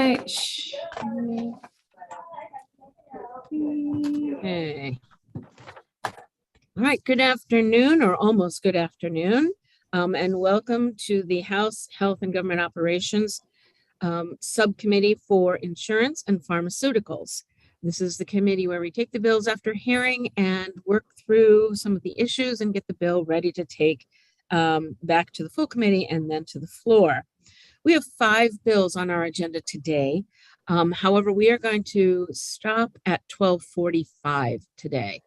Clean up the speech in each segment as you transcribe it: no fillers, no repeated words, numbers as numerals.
right. Okay. All right, good afternoon, or almost good afternoon, and welcome to the House Health and Government Operations Subcommittee for Insurance and Pharmaceuticals. This is the committee where we take the bills after hearing and work through some of the issues and get the bill ready to take back to the full committee and then to the floor. We have 5 bills on our agenda today. However, we are going to stop at 12:45 today.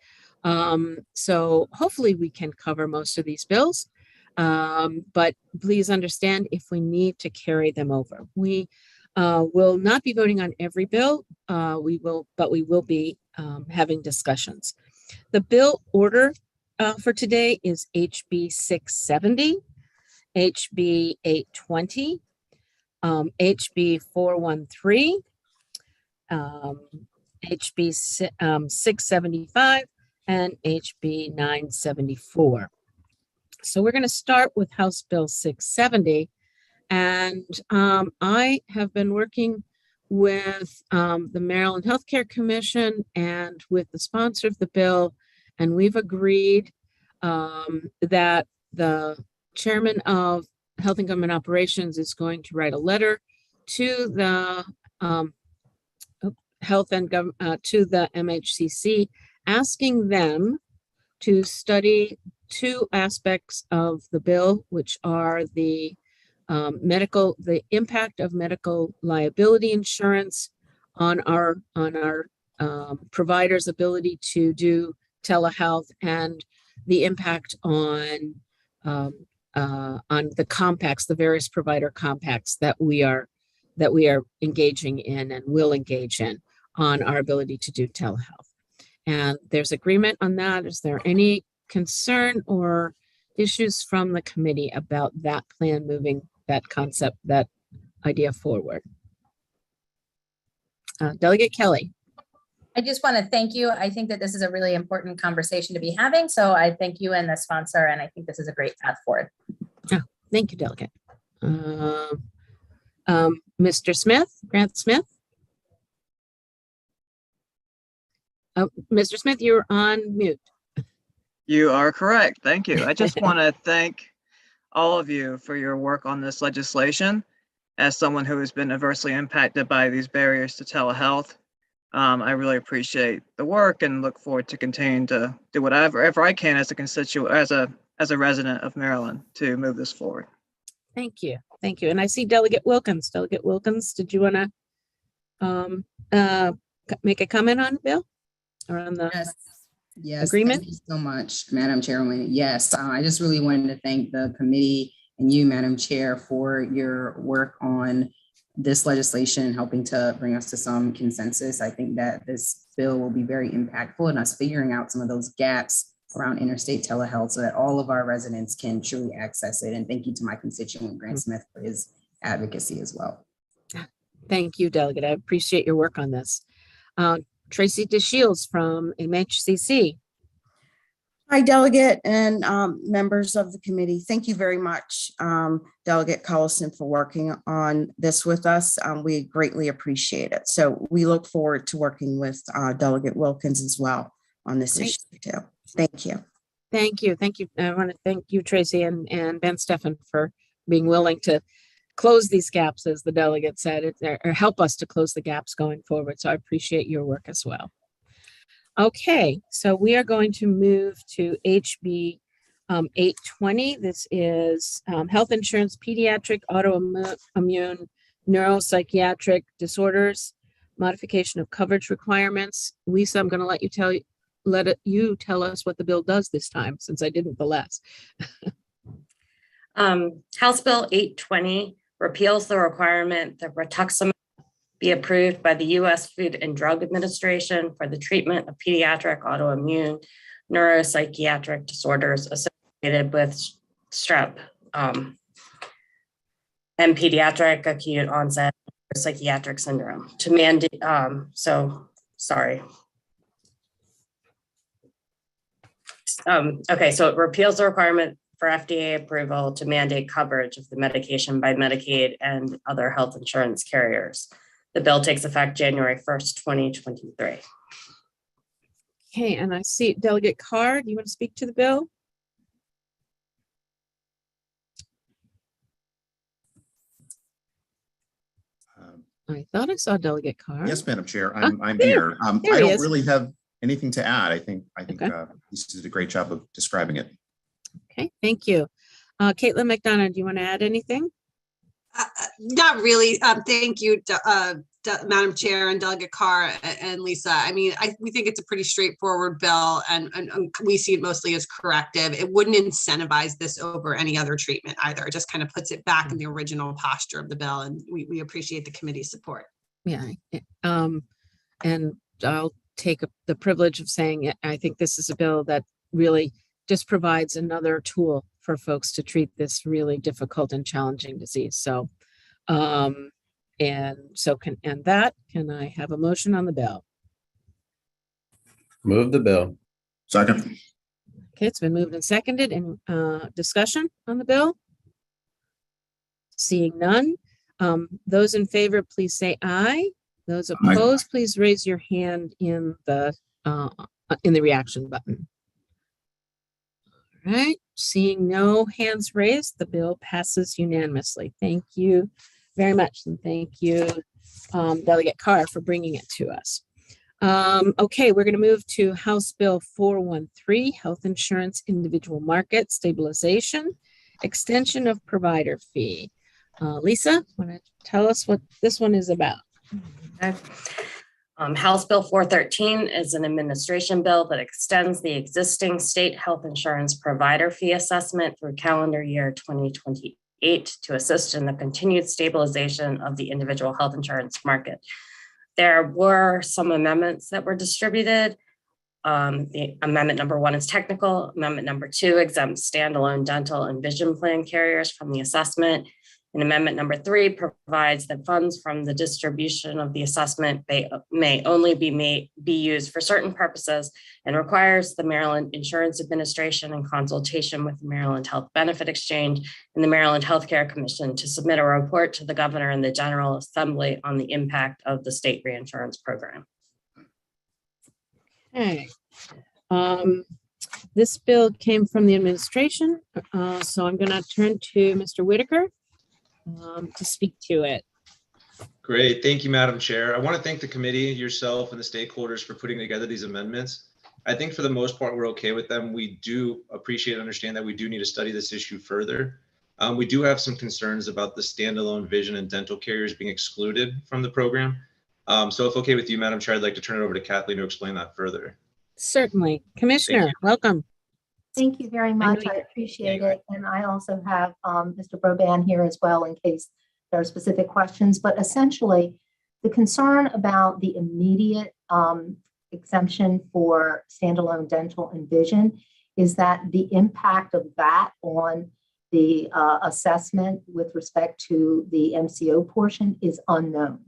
So hopefully we can cover most of these bills, but please understand if we need to carry them over. We will not be voting on every bill. But we will be having discussions. The bill order for today is HB 670, HB 820, HB 413, HB 675, and HB 974. So we're going to start with House Bill 670. And I have been working with the Maryland Healthcare Commission and with the sponsor of the bill, and we've agreed that the chairman of Health and Government Operations is going to write a letter to the to the MHCC, asking them to study 2 aspects of the bill, which are the impact of medical liability insurance on our providers' ability to do telehealth, and the impact on the compacts, the various provider compacts that we are engaging in and will engage in on our ability to do telehealth. And there's agreement on that. Is there any concern or issues from the committee about that plan moving that concept, that idea forward? Delegate Kelly. I just want to thank you. I think that this is a really important conversation to be having. So I thank you and the sponsor, and I think this is a great path forward. Oh, thank you, Delegate. Mr. Smith, Grant Smith. Mr. Smith, you're on mute. You are correct. Thank you. I just want to thank all of you for your work on this legislation. As someone who has been adversely impacted by these barriers to telehealth, I really appreciate the work and look forward to continuing to do whatever I can as a constituent, as a resident of Maryland, to move this forward. Thank you. Thank you. And I see Delegate Wilkins. Delegate Wilkins, did you want to make a comment on the bill or on the Yes, agreement? Thank you so much, Madam Chairwoman. Yes, I just really wanted to thank the committee and you, Madam Chair, for your work on this legislation and helping to bring us to some consensus. I think that this bill will be very impactful in us figuring out some of those gaps around interstate telehealth so that all of our residents can truly access it. And thank you to my constituent, Grant Smith, for his advocacy as well. Thank you, Delegate. I appreciate your work on this. Tracy DeShields from MHCC. Hi, Delegate and members of the committee. Thank you very much, Delegate Collison, for working on this with us. We greatly appreciate it. So we look forward to working with Delegate Wilkins as well on this issue too. Thank you. Thank you. Thank you. I want to thank you, Tracy, and Ben Steffen, for being willing to close these gaps, as the delegate said, or help us to close the gaps going forward. So I appreciate your work as well. Okay, so we are going to move to HB 820. This is health insurance, pediatric, autoimmune, neuropsychiatric disorders, modification of coverage requirements. Lisa, I'm going to let you tell us what the bill does this time, since I didn't the last. House Bill 820 repeals the requirement that rituximab be approved by the U.S. Food and Drug Administration for the treatment of pediatric autoimmune neuropsychiatric disorders associated with strep and pediatric acute onset psychiatric syndrome to mandate. Okay, so it repeals the requirement for FDA approval to mandate coverage of the medication by Medicaid and other health insurance carriers. The bill takes effect January 1st, 2023. Okay, and I see Delegate Carr. Do you want to speak to the bill? I thought I saw Delegate Carr. Yes, Madam Chair, I'm there- here. there I he don't is. really have anything to add. I think Okay. this did a great job of describing it. Okay, thank you. Caitlin McDonough, do you want to add anything? Not really. Thank you, Madam Chair and Delegate Carr and Lisa. I mean, we think it's a pretty straightforward bill, and we see it mostly as corrective. It wouldn't incentivize this over any other treatment either. It just kind of puts it back in the original posture of the bill, and we appreciate the committee's support. Yeah, and I'll take the privilege of saying it. I think this is a bill that really just provides another tool for folks to treat this really difficult and challenging disease. So, can I have a motion on the bill? Move the bill. Second. Okay, it's been moved and seconded. And discussion on the bill? Seeing none. Those in favor, please say aye. Those opposed, please raise your hand in the reaction button. All right, seeing no hands raised, the bill passes unanimously. Thank you very much. And thank you, Delegate Carr, for bringing it to us. Okay, we're going to move to House Bill 413, Health Insurance Individual Market Stabilization, Extension of Provider Fee. Lisa, want to tell us what this one is about? Okay. House Bill 413 is an administration bill that extends the existing state health insurance provider fee assessment through calendar year 2028 to assist in the continued stabilization of the individual health insurance market. There were some amendments that were distributed. The amendment number 1 is technical. Amendment number 2 exempts standalone dental and vision plan carriers from the assessment. And amendment number 3 provides that funds from the distribution of the assessment may only be used for certain purposes, and requires the Maryland Insurance Administration in consultation with the Maryland Health Benefit Exchange and the Maryland Healthcare Commission to submit a report to the governor and the General Assembly on the impact of the state reinsurance program. Okay. This bill came from the administration, so I'm going to turn to Mr. Whitaker to speak to it. Great. Thank you, Madam Chair. I want to thank the committee, yourself, and the stakeholders for putting together these amendments. I think for the most part, we're okay with them. We do appreciate and understand that we do need to study this issue further. We do have some concerns about the standalone vision and dental carriers being excluded from the program. So if okay with you, Madam Chair, I'd like to turn it over to Kathleen to explain that further. Certainly. Commissioner, welcome. Thank you very much. I appreciate it. And I also have Mr. Broban here as well in case there are specific questions. But essentially, the concern about the immediate exemption for standalone dental and vision is that the impact of that on the assessment with respect to the MCO portion is unknown.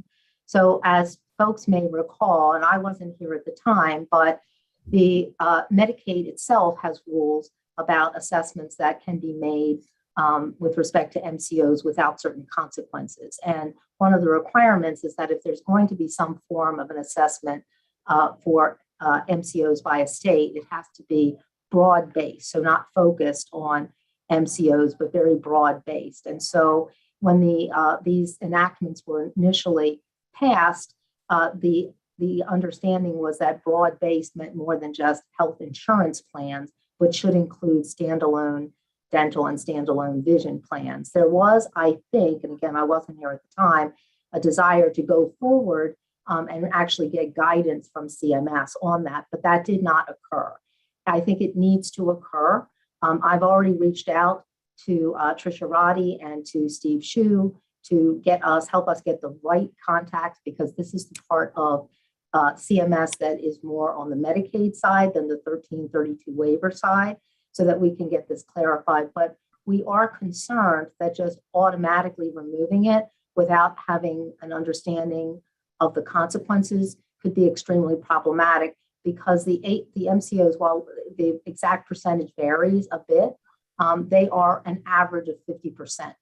So as folks may recall, and I wasn't here at the time, but the Medicaid itself has rules about assessments that can be made with respect to MCOs without certain consequences. And one of the requirements is that if there's going to be some form of an assessment for MCOs by a state, it has to be broad-based, so not focused on MCOs, but very broad-based. And so when these enactments were initially passed, the understanding was that broad-based meant more than just health insurance plans, but should include standalone dental and standalone vision plans. There was, I think, and again, I wasn't here at the time, a desire to go forward and actually get guidance from CMS on that, but that did not occur. I think it needs to occur. I've already reached out to Tricia Roddy and to Steve Hsu to help us get the right contacts, because this is the part of CMS that is more on the Medicaid side than the 1332 waiver side, so that we can get this clarified. But we are concerned that just automatically removing it without having an understanding of the consequences could be extremely problematic, because the MCOs, while the exact percentage varies a bit, they are an average of 50%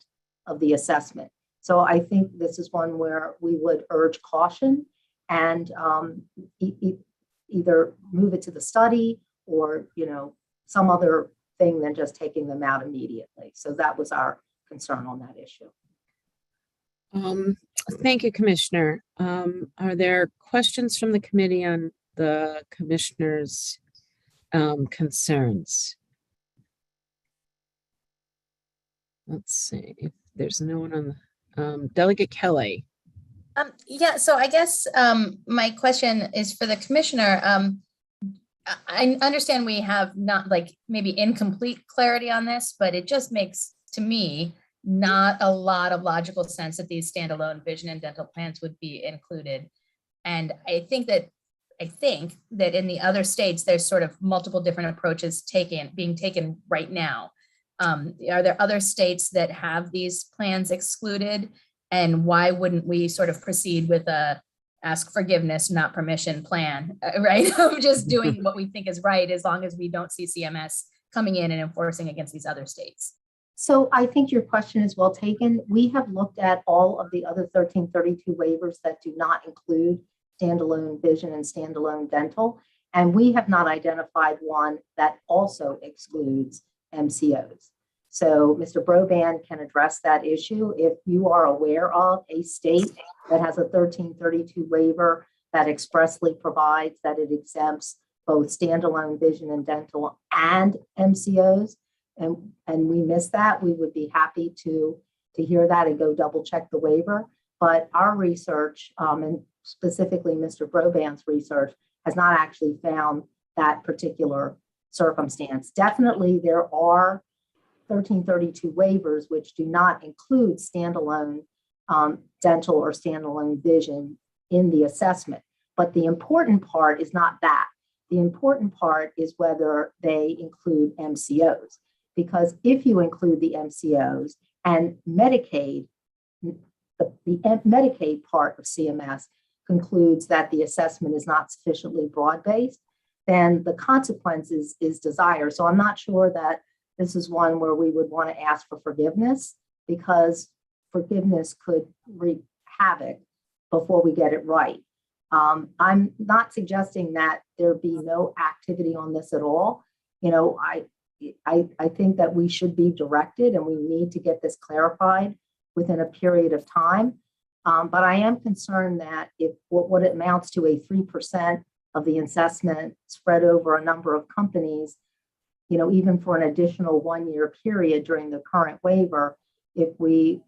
of the assessment. So I think this is one where we would urge caution and either move it to the study or, some other thing than just taking them out immediately. So that was our concern on that issue. Thank you, Commissioner. Are there questions from the committee on the commissioner's concerns? Let's see if there's no one on the Delegate Kelly. Yeah, so I guess my question is for the commissioner. I understand we have not maybe incomplete clarity on this, but it just makes to me not a lot of logical sense that these standalone vision and dental plans would be included. And I think that in the other states, there's sort of multiple different approaches being taken right now. Are there other states that have these plans excluded? And why wouldn't we sort of proceed with a ask forgiveness, not permission plan, right? Of just doing what we think is right, as long as we don't see CMS coming in and enforcing against these other states. So I think your question is well taken. We have looked at all of the other 1332 waivers that do not include standalone vision and standalone dental, and we have not identified one that also excludes MCOs. So Mr. Broban can address that issue. If you are aware of a state that has a 1332 waiver that expressly provides that it exempts both standalone vision and dental and MCOs, and we miss that, we would be happy to hear that and go double check the waiver. But our research, and specifically Mr. Broban's research, has not actually found that particular circumstance. Definitely there are 1332 waivers which do not include standalone dental or standalone vision in the assessment. But the important part is not that. The important part is whether they include MCOs. Because if you include the MCOs and Medicaid, the Medicaid part of CMS concludes that the assessment is not sufficiently broad-based, then the consequences is dire. So I'm not sure that this is one where we would want to ask for forgiveness, because forgiveness could wreak havoc before we get it right. I'm not suggesting that there be no activity on this at all. I think that we should be directed and we need to get this clarified within a period of time. But I am concerned that if what it amounts to a 3% of the assessment spread over a number of companies, even for an additional 1-year period during the current waiver, if we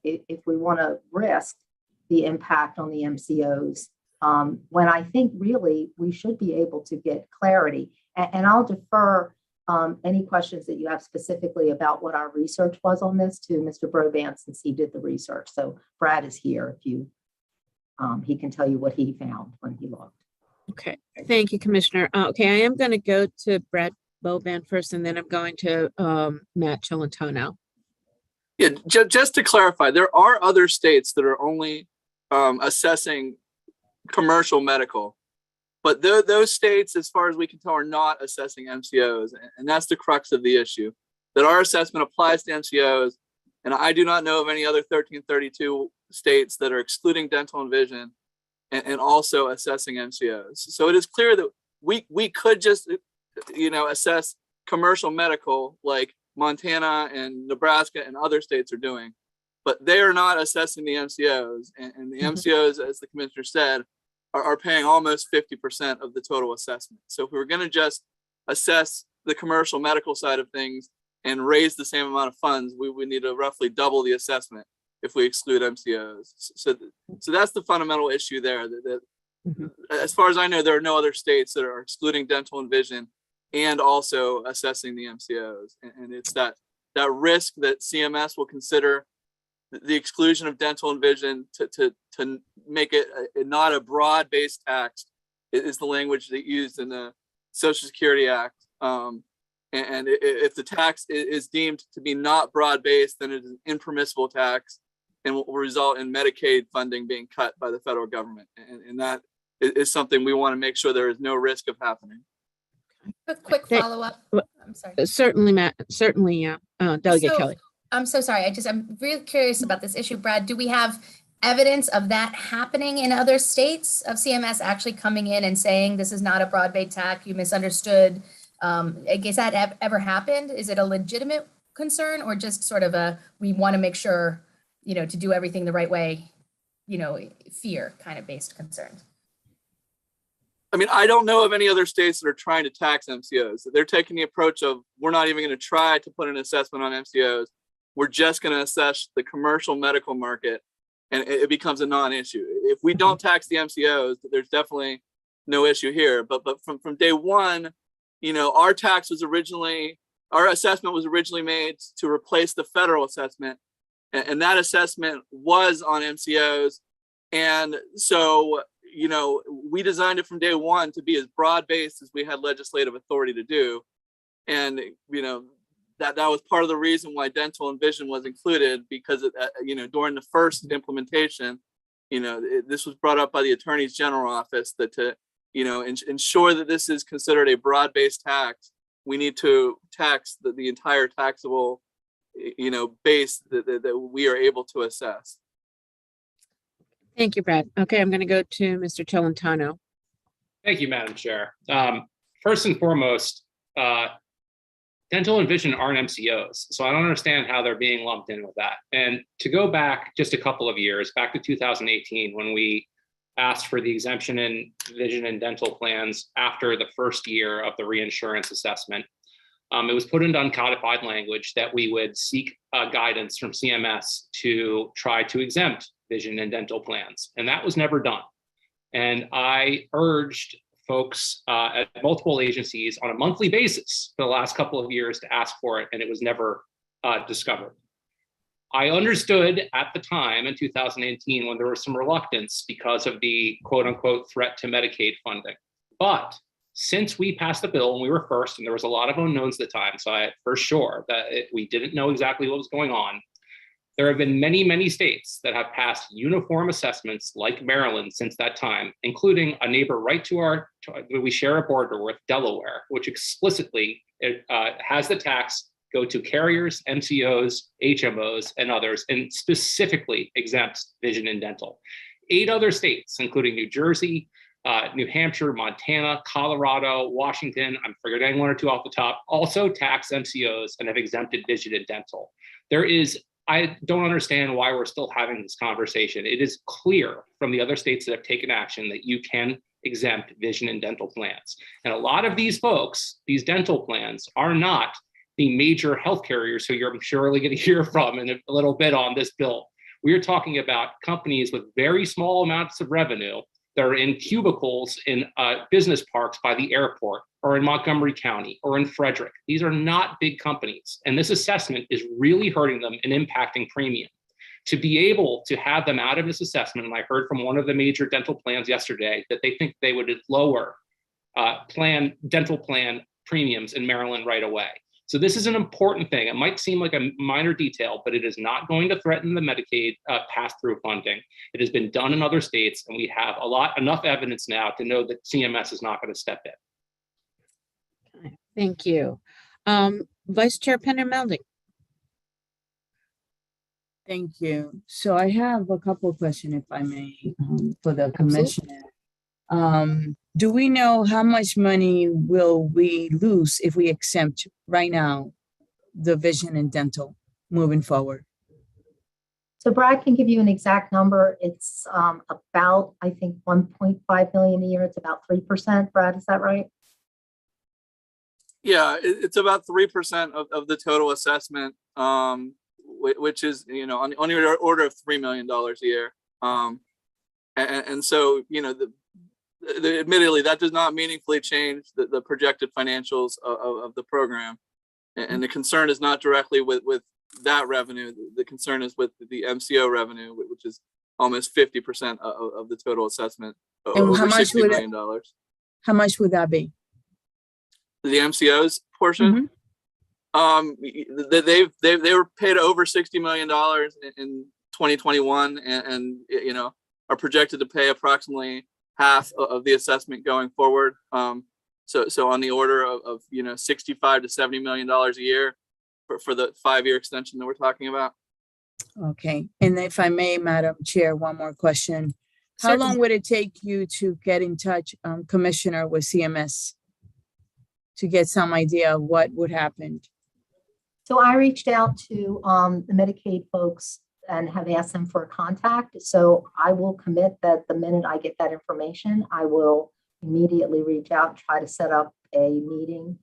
want to risk the impact on the MCOs, when I think really we should be able to get clarity. And I'll defer any questions that you have specifically about what our research was on this to Mr. Broban, since he did the research. So Brad is here if he can tell you what he found when he looked. Okay, thank you, Commissioner. Okay, I am going to go to Brad Boban first, and then I'm going to Matt Celentano. Yeah, just to clarify, there are other states that are only assessing commercial medical, but those states, as far as we can tell, are not assessing MCOs, and that's the crux of the issue, that our assessment applies to MCOs, and I do not know of any other 1332 states that are excluding dental and vision and also assessing MCOs. So it is clear that we could just assess commercial medical like Montana and Nebraska and other states are doing, but they are not assessing the MCOs, and the MCOs, as the commissioner said, are paying almost 50% of the total assessment. So if we were going to just assess the commercial medical side of things and raise the same amount of funds, we would need to roughly double the assessment if we exclude MCOs. So that's the fundamental issue there. That as far as I know, there are no other states that are excluding dental and vision and also assessing the MCOs. And it's that risk that CMS will consider the exclusion of dental and vision to make it not a broad-based tax is the language that used in the Social Security Act. And if the tax is deemed to be not broad-based, then it is an impermissible tax and will result in Medicaid funding being cut by the federal government. And that is something we want to make sure there is no risk of happening. A quick follow-up. I'm sorry. Certainly, Matt. Certainly, Delegate Kelly. I'm so sorry. I'm really curious about this issue, Brad. Do we have evidence of that happening in other states, of CMS actually coming in and saying, this is not a broad-based TAC, you misunderstood? Has that ever happened? Is it a legitimate concern, or just sort of we want to make sure, to do everything the right way, fear kind of based concerns? I mean, I don't know of any other states that are trying to tax MCOs. They're taking the approach of, we're not even going to try to put an assessment on MCOs. We're just going to assess the commercial medical market, and it becomes a non-issue. If we don't tax the MCOs, there's definitely no issue here. But from day one, our assessment was originally made to replace the federal assessment, and that assessment was on MCOs. And so, we designed it from day one to be as broad-based as we had legislative authority to do. And, that was part of the reason why dental and vision was included, because, during the first implementation, this was brought up by the Attorney General office that to, ensure that this is considered a broad-based tax, we need to tax the entire taxable, base that we are able to assess. Thank you, Brad. Okay, I'm going to go to Mr. Celentano. Thank you, Madam Chair. First and foremost, dental and vision aren't MCOs, so I don't understand how they're being lumped in with that. And to go back just a couple of years, back to 2018, when we asked for the exemption in vision and dental plans after the first year of the reinsurance assessment, it was put into uncodified language that we would seek guidance from CMS to try to exempt vision and dental plans, and that was never done. And I urged folks at multiple agencies on a monthly basis for the last couple of years to ask for it, and it was never discovered. I understood at the time in 2018 when there was some reluctance because of the quote unquote threat to Medicaid funding. But since we passed the bill and we were first, and there was a lot of unknowns at the time, so I for sure that we didn't know exactly what was going on. There have been many, many states that have passed uniform assessments like Maryland since that time, including a neighbor right we share a border with, Delaware, which explicitly has the tax go to carriers, MCOs, HMOs, and others, and specifically exempts vision and dental. 8 other states, including New Jersey, New Hampshire, Montana, Colorado, Washington, I'm forgetting 1 or 2 off the top, also tax MCOs and have exempted vision and dental. I don't understand why we're still having this conversation. It is clear from the other states that have taken action that you can exempt vision and dental plans. And a lot of these folks, these dental plans, are not the major health carriers who you're surely going to hear from in a little bit on this bill. We are talking about companies with very small amounts of revenue that are in cubicles in business parks by the airport, or in Montgomery County, or in Frederick. These are not big companies. And this assessment is really hurting them and impacting premium. To be able to have them out of this assessment, and I heard from one of the major dental plans yesterday that they think they would lower dental plan premiums in Maryland right away. So this is an important thing. It might seem like a minor detail, but it is not going to threaten the Medicaid pass-through funding. It has been done in other states, and we have enough evidence now to know that CMS is not going to step in. Okay, thank you. Vice Chair Pender-Melding. Thank you. So I have a couple of questions, if I may, for the commissioner. Do we know how much money will we lose if we exempt right now the vision and dental moving forward? So Brad can give you an exact number. It's about, I think, 1.5 million a year. It's about 3%. Brad, is that right? Yeah, it's about 3% of the total assessment, which is, on the order of $3 million a year. And so, admittedly, that does not meaningfully change the projected financials of the program. And the concern is not directly with that revenue. The concern is with the MCO revenue, which is almost 50% of the total assessment, over $60 million. How much would that be? The MCOs portion? Mm-hmm. They were paid over $60 million in 2021 and are projected to pay approximately half of the assessment going forward. So on the order of $65 to $70 million a year. for the 5-year extension that we're talking about. Okay, and if I may, Madam Chair, one more question. How Certainly. long would it take you to get in touch, Commissioner, with CMS to get some idea of what would happen? So I reached out to the Medicaid folks and have asked them for a contact. So I will commit that the minute I get that information, I will immediately reach out and try to set up a meeting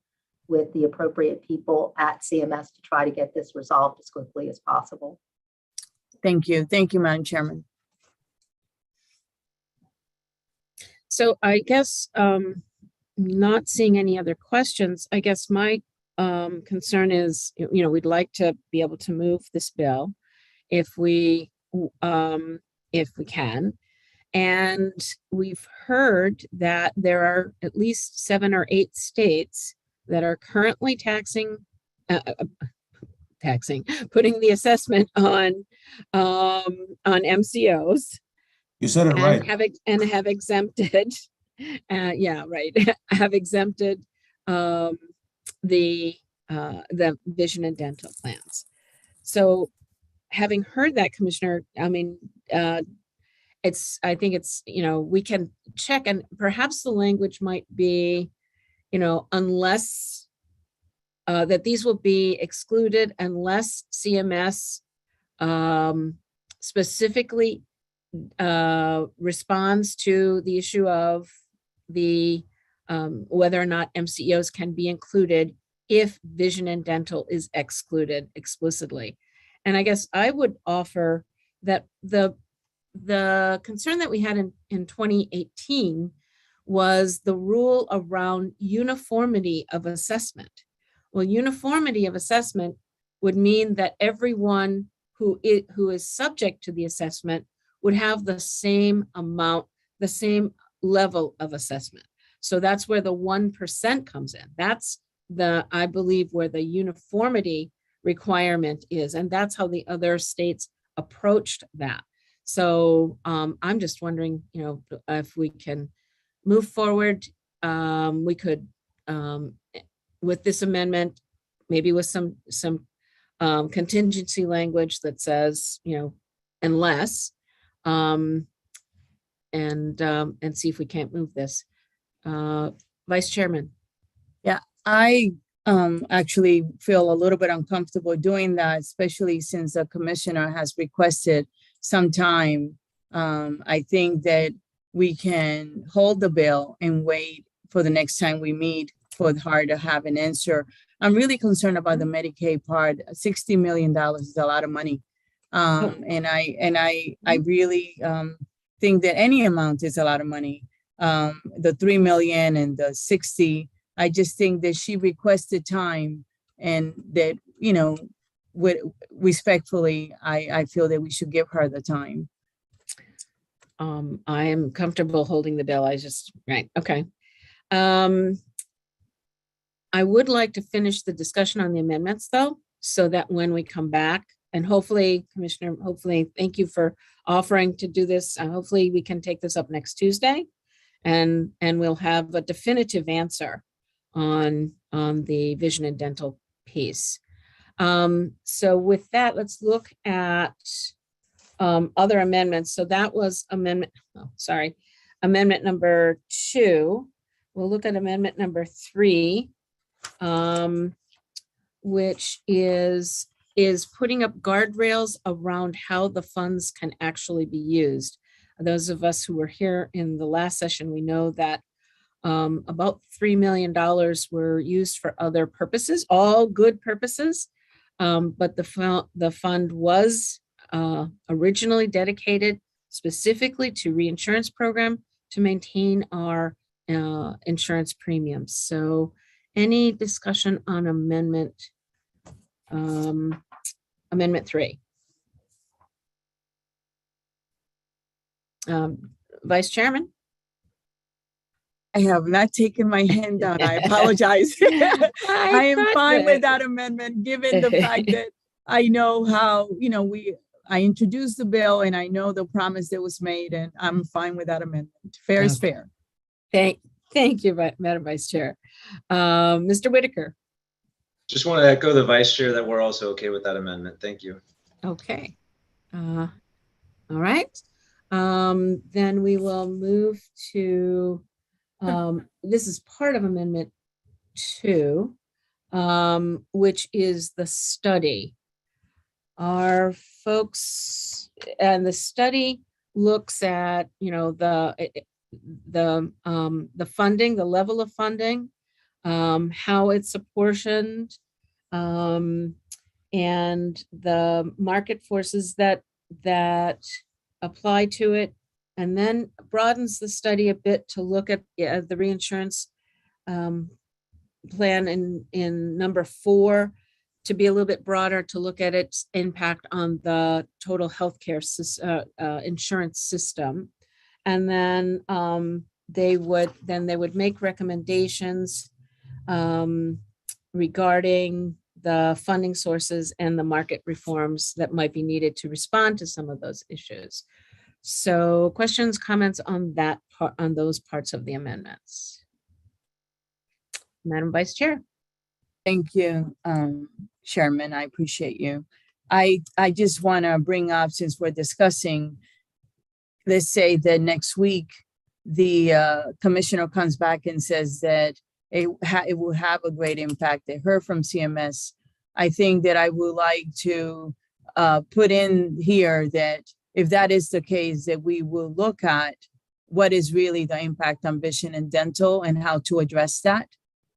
with the appropriate people at CMS to try to get this resolved as quickly as possible. Thank you. Thank you, Madam Chairman. So I guess, not seeing any other questions, I guess my concern is, we'd like to be able to move this bill if we can. And we've heard that there are at least 7 or 8 states that are currently putting the assessment on MCOs. You said it right. Have exempted, yeah, right, have exempted the vision and dental plans. So having heard that, Commissioner, I mean, I think it's, we can check, and perhaps the language might be, unless that these will be excluded unless CMS specifically responds to the issue of the whether or not MCEOs can be included if vision and dental is excluded explicitly. And I guess I would offer that the concern that we had in 2018 was the rule around uniformity of assessment. Well, uniformity of assessment would mean that everyone who is subject to the assessment would have the same amount, the same level of assessment. So that's where the 1% comes in. That's I believe, where the uniformity requirement is. And that's how the other states approached that. So I'm just wondering, if we can move forward, we could, with this amendment, maybe with some contingency language that says, unless, and see if we can't move this. Vice Chairman. Yeah, I actually feel a little bit uncomfortable doing that, especially since the commissioner has requested some time. I think that we can hold the bill and wait for the next time we meet for her to have an answer. I'm really concerned about the Medicaid part. $60 million is a lot of money. And I really think that any amount is a lot of money. The 3 million and the 60, I just think that she requested time, and that, respectfully, I feel that we should give her the time. I am comfortable holding the bill. Right. Okay. I would like to finish the discussion on the amendments though, so that when we come back, and hopefully, Commissioner, thank you for offering to do this. Hopefully we can take this up next Tuesday, and we'll have a definitive answer on the vision and dental piece. So with that, let's look at other amendments. So that was amendment number 2. We'll look at amendment number 3, which is putting up guardrails around how the funds can actually be used. Those of us who were here in the last session, we know that about $3 million were used for other purposes, all good purposes, but the fund was originally dedicated specifically to reinsurance program to maintain our insurance premiums. So any discussion on amendment 3? Vice Chairman? I have not taken my hand down. I apologize. I am fine with that amendment, given the fact that I know how, I introduced the bill and I know the promise that was made, and I'm fine with that amendment. Fair is fair. Thank you, Madam Vice Chair. Mr. Whitaker. Just want to echo the vice chair that we're also okay with that amendment. Thank you. Okay. All right. Then we will move to, this is part of Amendment 2, which is the study. Our folks, and the study looks at, the funding, the level of funding, how it's apportioned, and the market forces that apply to it, and then broadens the study a bit to look at the reinsurance plan in number 4, to be a little bit broader, to look at its impact on the total healthcare insurance system. And then they would make recommendations regarding the funding sources and the market reforms that might be needed to respond to some of those issues. So questions, comments on that part, on those parts of the amendments? Madam Vice Chair. Thank you, Chairman. I appreciate you. I just want to bring up, since we're discussing, let's say that next week, the commissioner comes back and says that it will have a great impact. They heard from CMS. I think that I would like to put in here that if that is the case, that we will look at what is really the impact on vision and dental and how to address that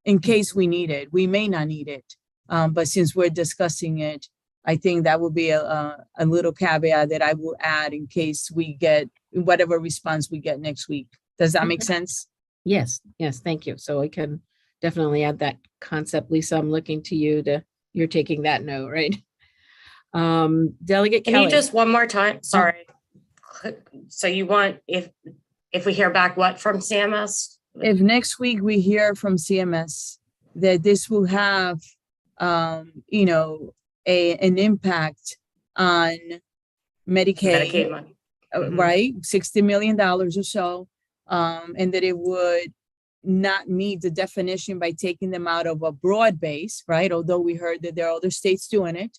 in case we need it. We may not need it, but since we're discussing it, I think that would be a little caveat that I will add in case we get whatever response we get next week. Does that make sense? Yes, thank you. So I can definitely add that concept. Lisa, I'm looking to you you're taking that note, right? Delegate Can Kelly. you just one more time? Sorry. So you want, if we hear back what from CMS? If next week we hear from CMS that this will have, an impact on Medicaid money. Right? $60 million or so, and that it would not meet the definition by taking them out of a broad base, right? Although we heard that there are other states doing it.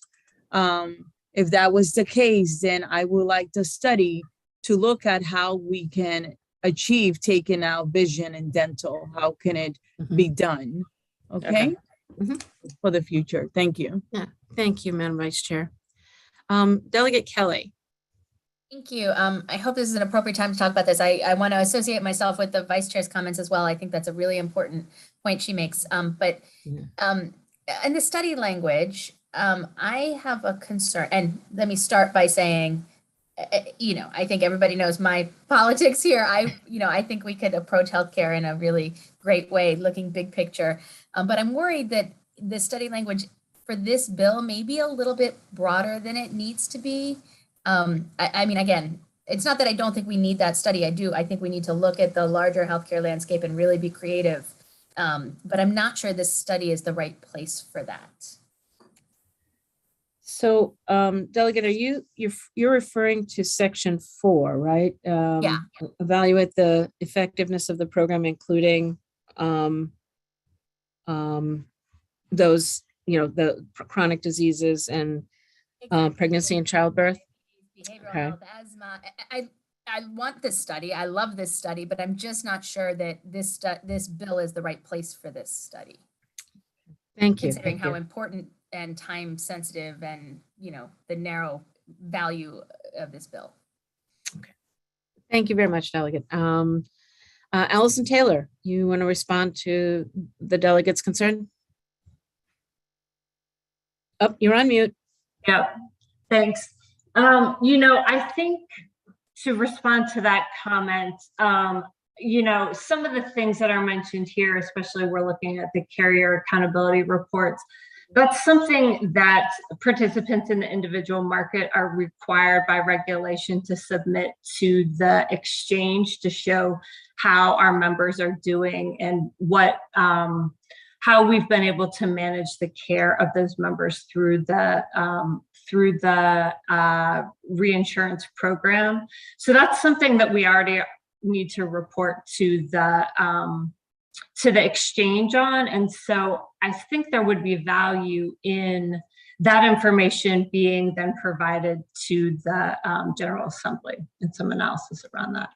If that was the case, then I would like to study to look at how we can achieve taking out vision and dental. How can it be done? Okay. For the future. Thank you. Yeah, thank you, Madam Vice Chair. Delegate Kelly. Thank you. I hope this is an appropriate time to talk about this. I want to associate myself with the Vice Chair's comments as well. I think that's a really important point she makes. In the study language, I have a concern, and let me start by saying, I think everybody knows my politics here. I think we could approach healthcare in a really great way, looking big picture. But I'm worried that the study language for this bill may be a little bit broader than it needs to be. Again, it's not that I don't think we need that study. I do. I think we need to look at the larger healthcare landscape and really be creative. But I'm not sure this study is the right place for that. So, Delegate, you're referring to Section 4, right? Yeah. Evaluate the effectiveness of the program, including those, the chronic diseases and pregnancy and childbirth. Behavioral health, asthma. I want this study. I love this study, but I'm just not sure that this bill is the right place for this study. Thank you. Considering how important and time sensitive and, the narrow value of this bill. Okay. Thank you very much, Delegate. Allison Taylor, you want to respond to the delegate's concern? Oh, you're on mute. Yeah, thanks. I think to respond to that comment, some of the things that are mentioned here, especially we're looking at the carrier accountability reports, that's something that participants in the individual market are required by regulation to submit to the exchange to show how our members are doing and what how we've been able to manage the care of those members through the reinsurance program. So that's something that we already need to report to the to the exchange on. And so I think there would be value in that information being then provided to the General Assembly and some analysis around that.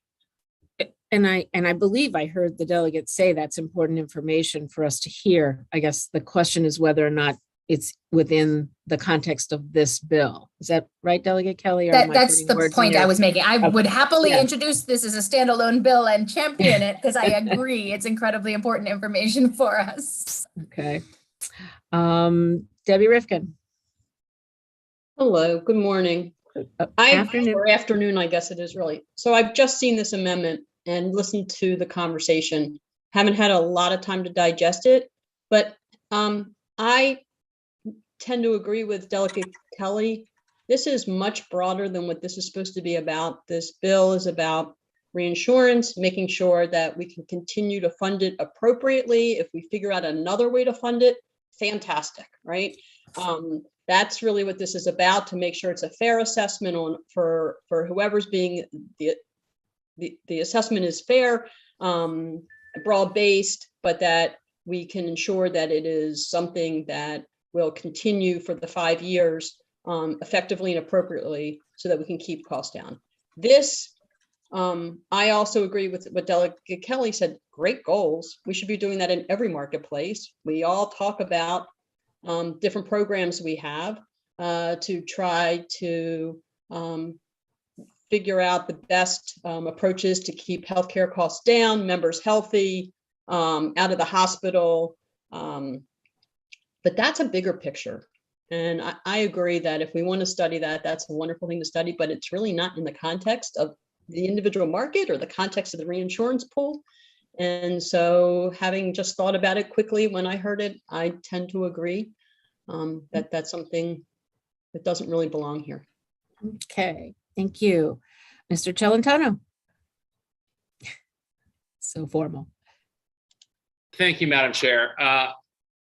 And I believe I heard the delegate say that's important information for us to hear. I guess the question is whether or not it's within the context of this bill. Is that right, Delegate Kelly? Or am I That's putting the words in point your- I was making. I would Okay. happily Yeah. introduce this as a standalone bill and champion it because I agree it's incredibly important information for us. Okay. Debbie Rifkin. Hello, good morning. Or afternoon, I guess it is really. So I've just seen this amendment and listened to the conversation. Haven't had a lot of time to digest it, but I tend to agree with Delegate Kelly. This is much broader than what this is supposed to be about. This bill is about reinsurance, making sure that we can continue to fund it appropriately. If we figure out another way to fund it, fantastic, right? That's really what this is about, to make sure it's a fair assessment for whoever's being the assessment is fair, broad-based, but that we can ensure that it is something that will continue for the 5 years effectively and appropriately so that we can keep costs down. This, I also agree with what Delegate Kelly said, great goals. We should be doing that in every marketplace. We all talk about different programs we have to try to figure out the best approaches to keep healthcare costs down, members healthy, out of the hospital. But that's a bigger picture. And I agree that if we want to study that, that's a wonderful thing to study, but it's really not in the context of the individual market or the context of the reinsurance pool. And so having just thought about it quickly when I heard it, I tend to agree that that's something that doesn't really belong here. Okay, thank you. Mr. Celentano. So formal. Thank you, Madam Chair.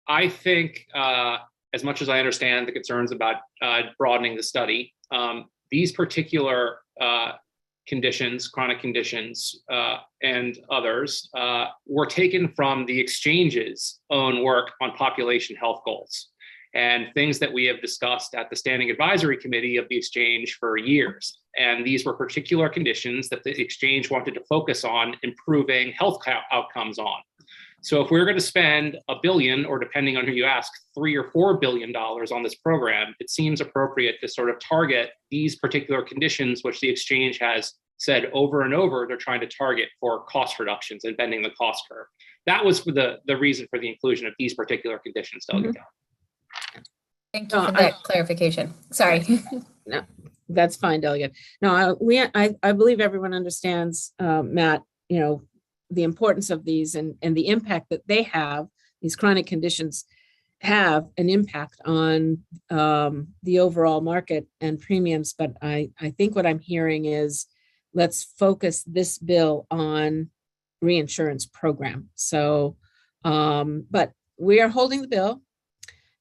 I think, as much as I understand the concerns about broadening the study, these particular conditions, chronic conditions, and others were taken from the exchange's own work on population health goals and things that we have discussed at the Standing Advisory Committee of the exchange for years. And these were particular conditions that the exchange wanted to focus on improving health outcomes on. So if we're going to spend $1 billion, or depending on who you ask, $3 or $4 billion on this program, it seems appropriate to sort of target these particular conditions, which the exchange has said over and over they're trying to target for cost reductions and bending the cost curve. That was for the reason for the inclusion of these particular conditions, Delegate. Thank you for that clarification. Sorry. No, that's fine, Delegate. No, I believe everyone understands, Matt, you know, the importance of these and the impact that they have. These chronic conditions have an impact on the overall market and premiums. But I think what I'm hearing is let's focus this bill on reinsurance program. So, but we are holding the bill,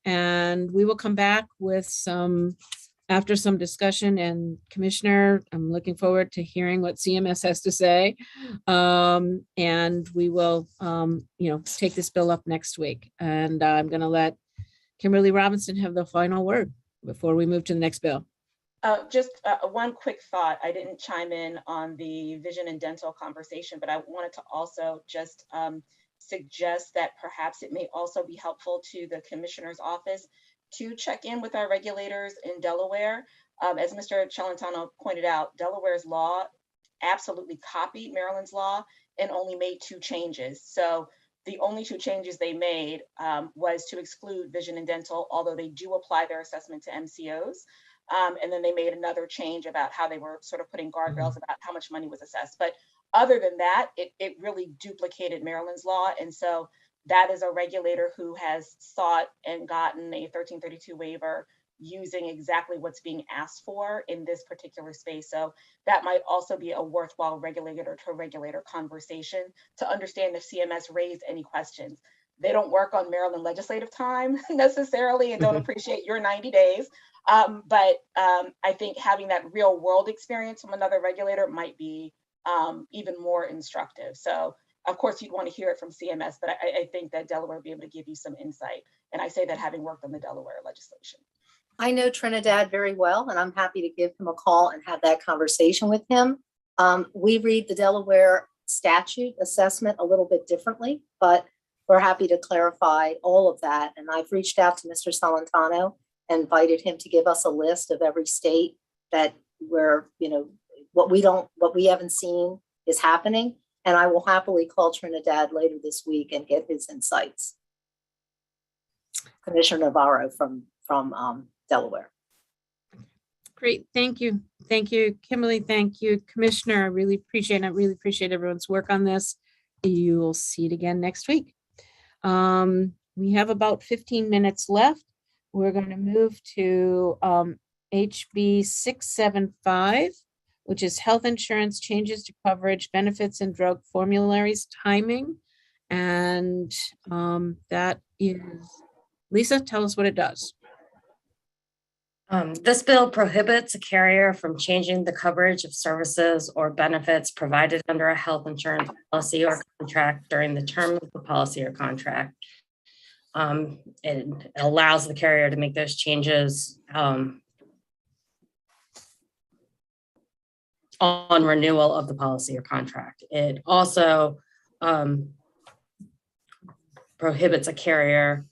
and we will come back with after some discussion. And Commissioner, I'm looking forward to hearing what CMS has to say. And we will, take this bill up next week. And I'm going to let Kimberly Robinson have the final word before we move to the next bill. Just one quick thought. I didn't chime in on the vision and dental conversation, but I wanted to also just suggest that perhaps it may also be helpful to the Commissioner's office to check in with our regulators in Delaware. As Mr. Celentano pointed out, Delaware's law absolutely copied Maryland's law and only made 2 changes. So the only 2 changes they made was to exclude vision and dental, although they do apply their assessment to MCOs. And then they made another change about how they were sort of putting guardrails about how much money was assessed. But other than that, it really duplicated Maryland's law. And so that is a regulator who has sought and gotten a 1332 waiver using exactly what's being asked for in this particular space. So that might also be a worthwhile regulator to regulator conversation to understand if CMS raised any questions. They don't work on Maryland legislative time necessarily and don't appreciate your 90 days. But I think having that real world experience from another regulator might be even more instructive. So of course, you'd want to hear it from CMS, but I think that Delaware will be able to give you some insight. And I say that having worked on the Delaware legislation. I know Trinidad very well, and I'm happy to give him a call and have that conversation with him. We read the Delaware statute assessment a little bit differently, but we're happy to clarify all of that. And I've reached out to Mr. Salentano and invited him to give us a list of every state that where, what we haven't seen is happening. And I will happily call Trinidad later this week and get his insights. Commissioner Navarro from Delaware. Great, thank you. Thank you, Kimberly. Thank you, Commissioner. I really appreciate it. I really appreciate everyone's work on this. You will see it again next week. We have about 15 minutes left. We're going to move to HB 675, which is health insurance changes to coverage, benefits, and drug formularies timing. And that is, Lisa, tell us what it does. This bill prohibits a carrier from changing the coverage of services or benefits provided under a health insurance policy or contract during the term of the policy or contract. It allows the carrier to make those changes on renewal of the policy or contract. It also prohibits a carrier,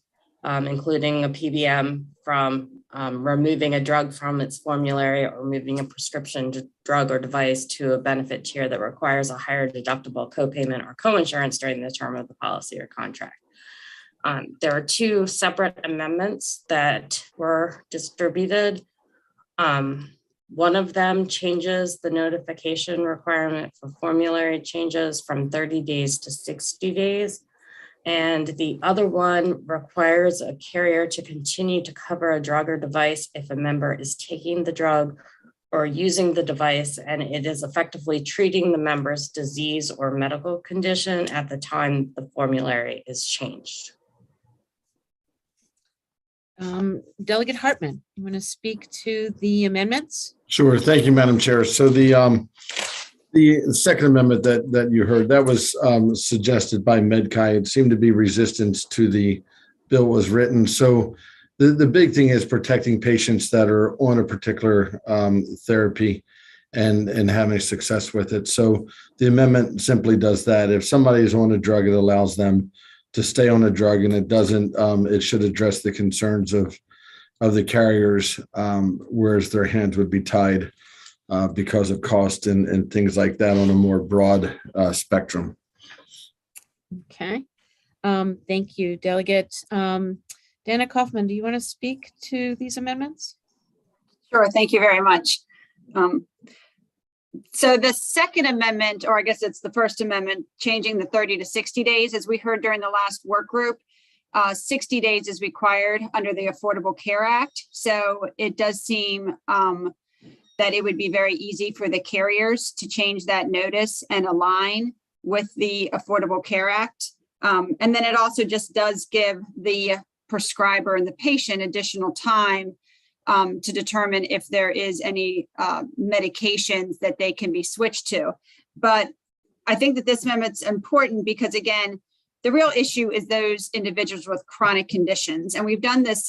including a PBM, from removing a drug from its formulary or moving a prescription drug or device to a benefit tier that requires a higher deductible copayment or coinsurance during the term of the policy or contract. There are two separate amendments that were distributed. One of them changes the notification requirement for formulary changes from 30 days to 60 days. And the other one requires a carrier to continue to cover a drug or device if a member is taking the drug or using the device and it is effectively treating the member's disease or medical condition at the time the formulary is changed. Delegate Hartman, you want to speak to the amendments? Sure. Thank you, Madam Chair. So the second amendment that you heard, that was suggested by MedChi. It seemed to be resistance to the bill was written. So the big thing is protecting patients that are on a particular therapy and having success with it. So the amendment simply does that. If somebody is on a drug, it allows them to stay on a drug, and it doesn't. It should address the concerns of the carriers, whereas their hands would be tied because of cost and things like that on a more broad spectrum. Okay. Thank you, Delegate. Dana Kaufman, do you want to speak to these amendments? Sure. Thank you very much. So the second amendment, or I guess it's the first amendment, changing the 30 to 60 days, as we heard during the last work group, 60 days is required under the Affordable Care Act. So it does seem that it would be very easy for the carriers to change that notice and align with the Affordable Care Act. And then it also just does give the prescriber and the patient additional time to determine if there is any medications that they can be switched to. But I think that this amendment's important because, again, the real issue is those individuals with chronic conditions. And we've done this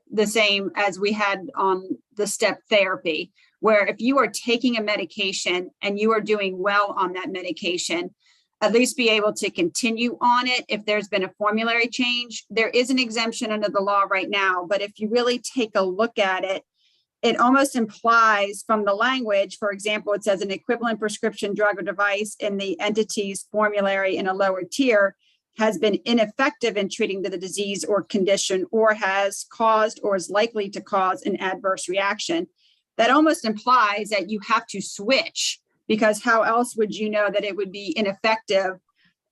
the same as we had on the step therapy, where if you are taking a medication and you are doing well on that medication, at least be able to continue on it if there's been a formulary change. There is an exemption under the law right now, but if you really take a look at it, it almost implies from the language, for example, it says an equivalent prescription drug or device in the entity's formulary in a lower tier has been ineffective in treating the disease or condition or has caused or is likely to cause an adverse reaction. That almost implies that you have to switch, because how else would you know that it would be ineffective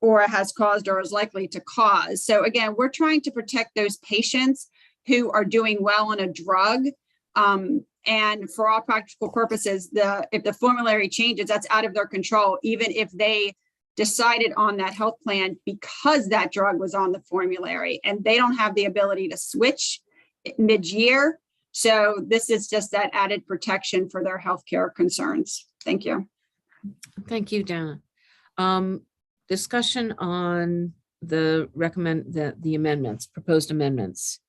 or has caused or is likely to cause? So again, we're trying to protect those patients who are doing well on a drug. And for all practical purposes, if the formulary changes, that's out of their control, even if they decided on that health plan because that drug was on the formulary, and they don't have the ability to switch mid-year. So this is just that added protection for their healthcare concerns. Thank you. Thank you, Dana. discussion on the amendments, proposed amendments.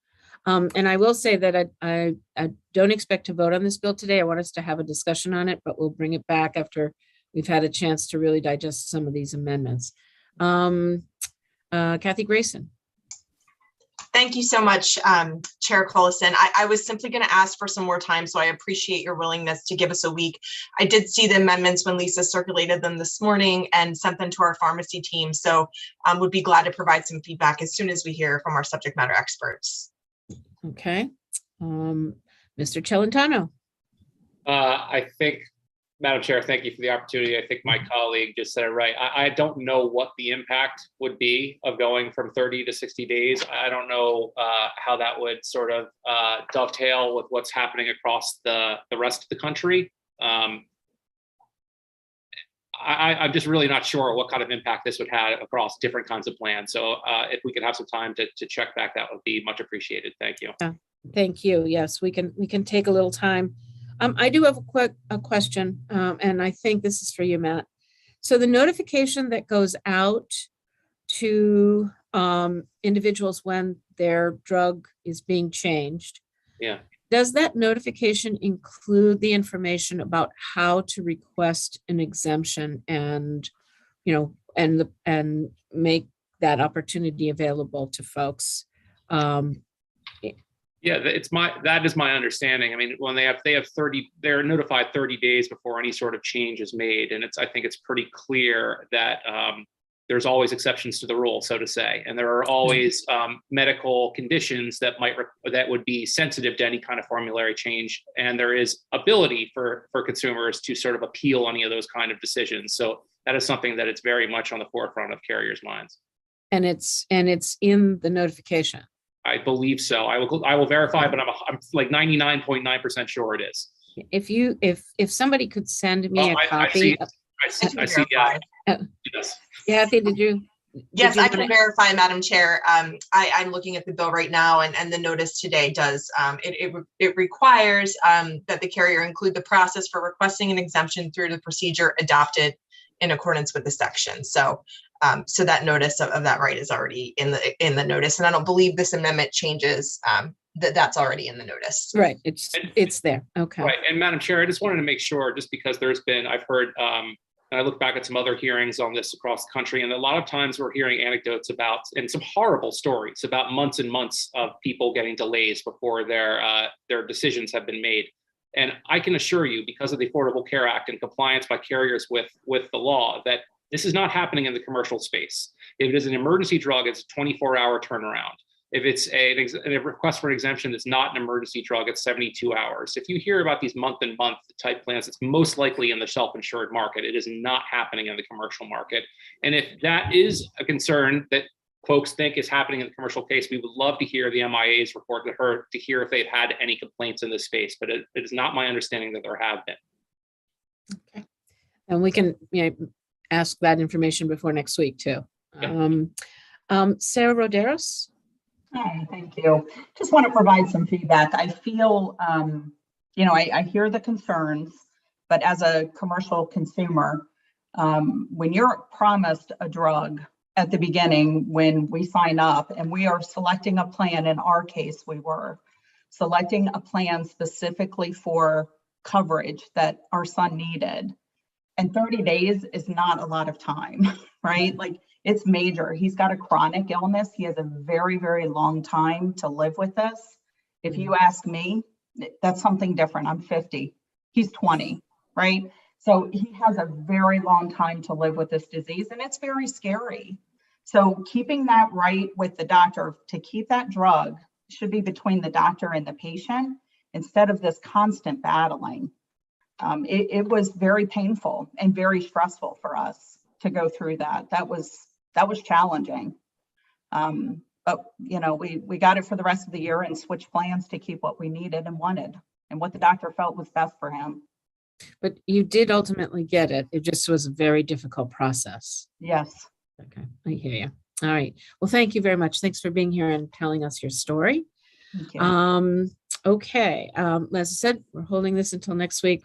And I will say that I don't expect to vote on this bill today. I want us to have a discussion on it, but we'll bring it back after we've had a chance to really digest some of these amendments. Kathy Grayson. Thank you so much, Chair Collison. I was simply going to ask for some more time, so I appreciate your willingness to give us a week. I did see the amendments when Lisa circulated them this morning and sent them to our pharmacy team, so would be glad to provide some feedback as soon as we hear from our subject matter experts. Okay. Mr. Celentano. I think, Madam Chair, thank you for the opportunity. I think my colleague just said it right. I don't know what the impact would be of going from 30 to 60 days. I don't know how that would sort of dovetail with what's happening across the rest of the country. I'm just really not sure what kind of impact this would have across different kinds of plans. So if we could have some time to check back, that would be much appreciated. Thank you. Thank you. Yes, we can take a little time. I do have a question, and I think this is for you, Matt. So the notification that goes out to individuals when their drug is being changed, yeah, does that notification include the information about how to request an exemption and, and make that opportunity available to folks? Yeah, that is my understanding. I mean, when they have 30, they're notified 30 days before any sort of change is made, and I think it's pretty clear that there's always exceptions to the rule, so to say, and there are always medical conditions that would be sensitive to any kind of formulary change, and there is ability for consumers to sort of appeal any of those kind of decisions. So that is something that it's very much on the forefront of carriers' minds. And it's in the notification. I believe so. I will verify, but I'm like 99.9% sure it is. If somebody could send me a copy. I see. Yeah. Yes. Kathy, did you? Yes, I can verify, Madam Chair. I'm looking at the bill right now, and the notice today does. It requires that the carrier include the process for requesting an exemption through the procedure adopted in accordance with the section. So that notice of that right is already in the notice, and I don't believe this amendment changes that's already in the notice. Right, it's there. Okay. Right, and Madam Chair, I just wanted to make sure, just because I've heard, and I look back at some other hearings on this across the country, and a lot of times we're hearing anecdotes about, and some horrible stories about months and months of people getting delays before their decisions have been made. And I can assure you, because of the Affordable Care Act and compliance by carriers with the law, that this is not happening in the commercial space. If it is an emergency drug, it's a 24-hour turnaround. If it's a request for an exemption that's not an emergency drug, it's 72 hours. If you hear about these month-and-month type plans, it's most likely in the self-insured market. It is not happening in the commercial market. And if that is a concern that folks think is happening in the commercial case, we would love to hear the MIA's report to hear if they've had any complaints in this space, but it is not my understanding that there have been. Okay. And we can ask that information before next week too. Yeah. Sarah Roderos. Hi, thank you. Just want to provide some feedback. I feel, I hear the concerns, but as a commercial consumer, when you're promised a drug at the beginning, when we sign up and we are selecting a plan, in our case, we were selecting a plan specifically for coverage that our son needed. And 30 days is not a lot of time, right? Like, it's major. He's got a chronic illness. He has a very, very long time to live with this. If you ask me, that's something different. I'm 50. He's 20, right? So he has a very long time to live with this disease, and it's very scary. So keeping that right with the doctor to keep that drug should be between the doctor and the patient instead of this constant battling. It was very painful and very stressful for us to go through that. That was challenging. But we got it for the rest of the year and switched plans to keep what we needed and wanted and what the doctor felt was best for him. But you did ultimately get it. It just was a very difficult process. Yes. Okay, I hear you. All right. Well, thank you very much. Thanks for being here and telling us your story. Thank you. Okay. As I said, we're holding this until next week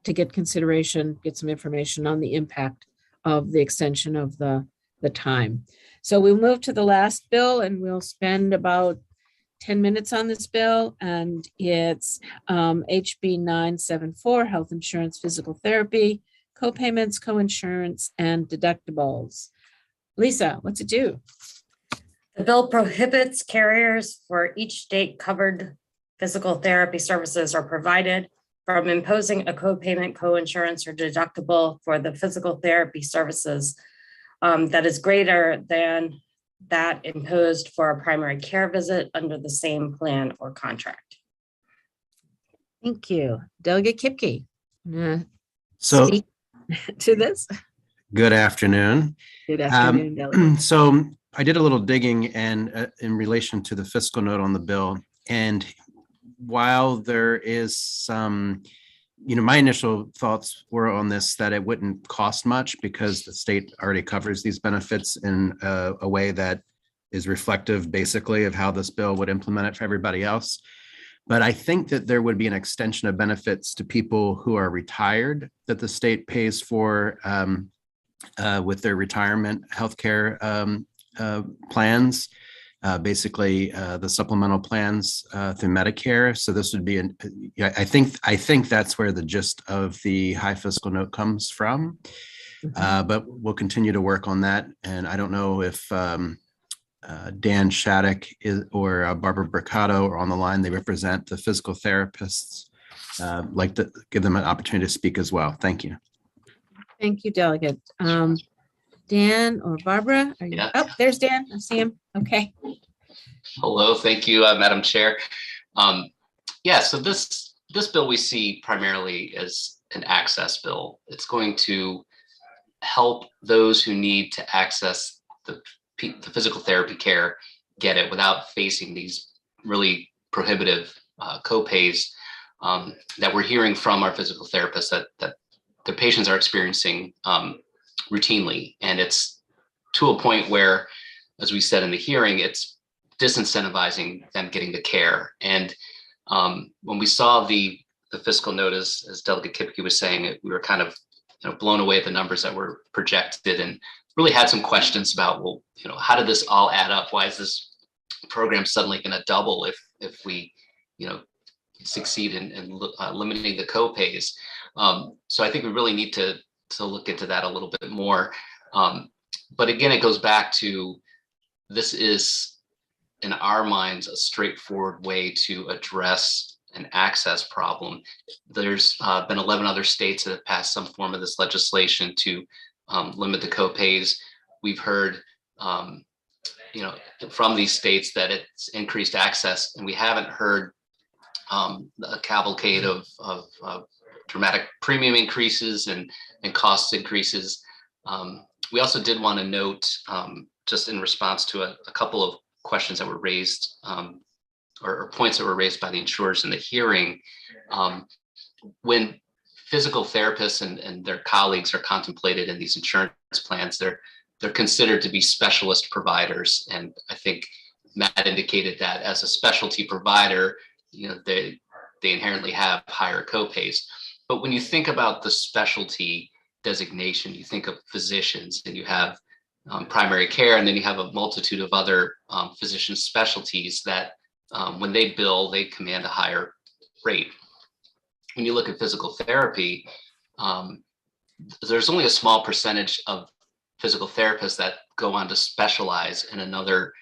to get consideration, get some information on the impact of the extension of the the time. So we'll move to the last bill and we'll spend about 10 minutes on this bill, and it's HB 974, health insurance, physical therapy, co-payments, co-insurance, and deductibles. Lisa, what's it do? The bill prohibits carriers for each state covered physical therapy services are provided from imposing a co-payment, co-insurance, or deductible for the physical therapy services that is greater than that imposed for a primary care visit under the same plan or contract. Thank you. Delegate Kipke. So speak to this. good afternoon. Good afternoon, Delegate. So I did a little digging and in relation to the fiscal note on the bill. And while there is some, my initial thoughts were on this, that it wouldn't cost much because the state already covers these benefits in a way that is reflective basically of how this bill would implement it for everybody else. But I think that there would be an extension of benefits to people who are retired that the state pays for with their retirement healthcare plans, basically the supplemental plans through Medicare. So this would be, I think that's where the gist of the high fiscal note comes from. But we'll continue to work on that. And I don't know if Dan Shattuck or Barbara Bricado are on the line. They represent the physical therapists. Like to give them an opportunity to speak as well. Thank you. Thank you, Delegate. Dan or Barbara? Are you? Yeah. Oh, there's Dan. I see him. Okay. Hello, thank you, Madam Chair. Yeah, so this bill we see primarily as an access bill. It's going to help those who need to access the physical therapy care get it without facing these really prohibitive co-pays that we're hearing from our physical therapists that their patients are experiencing routinely. And it's to a point where, as we said in the hearing, it's disincentivizing them getting the care. And when we saw the fiscal notice, as Delegate Kipke was saying, we were kind of blown away at the numbers that were projected and really had some questions about, well, how did this all add up? Why is this program suddenly going to double if we, succeed in limiting the co-pays? So I think we really need to look into that a little bit more. But again, it goes back to, this is, in our minds, a straightforward way to address an access problem. There's been 11 other states that have passed some form of this legislation to limit the co-pays. We've heard, from these states that it's increased access, and we haven't heard a cavalcade of dramatic premium increases and cost increases. We also did want to note, just in response to a couple of questions that were raised or points that were raised by the insurers in the hearing, when physical therapists and their colleagues are contemplated in these insurance plans, they're considered to be specialist providers. And I think Matt indicated that as a specialty provider, they inherently have higher co-pays. But when you think about the specialty designation, you think of physicians, and you have primary care, and then you have a multitude of other physician specialties that when they bill, they command a higher rate. When you look at physical therapy, there's only a small percentage of physical therapists that go on to specialize in another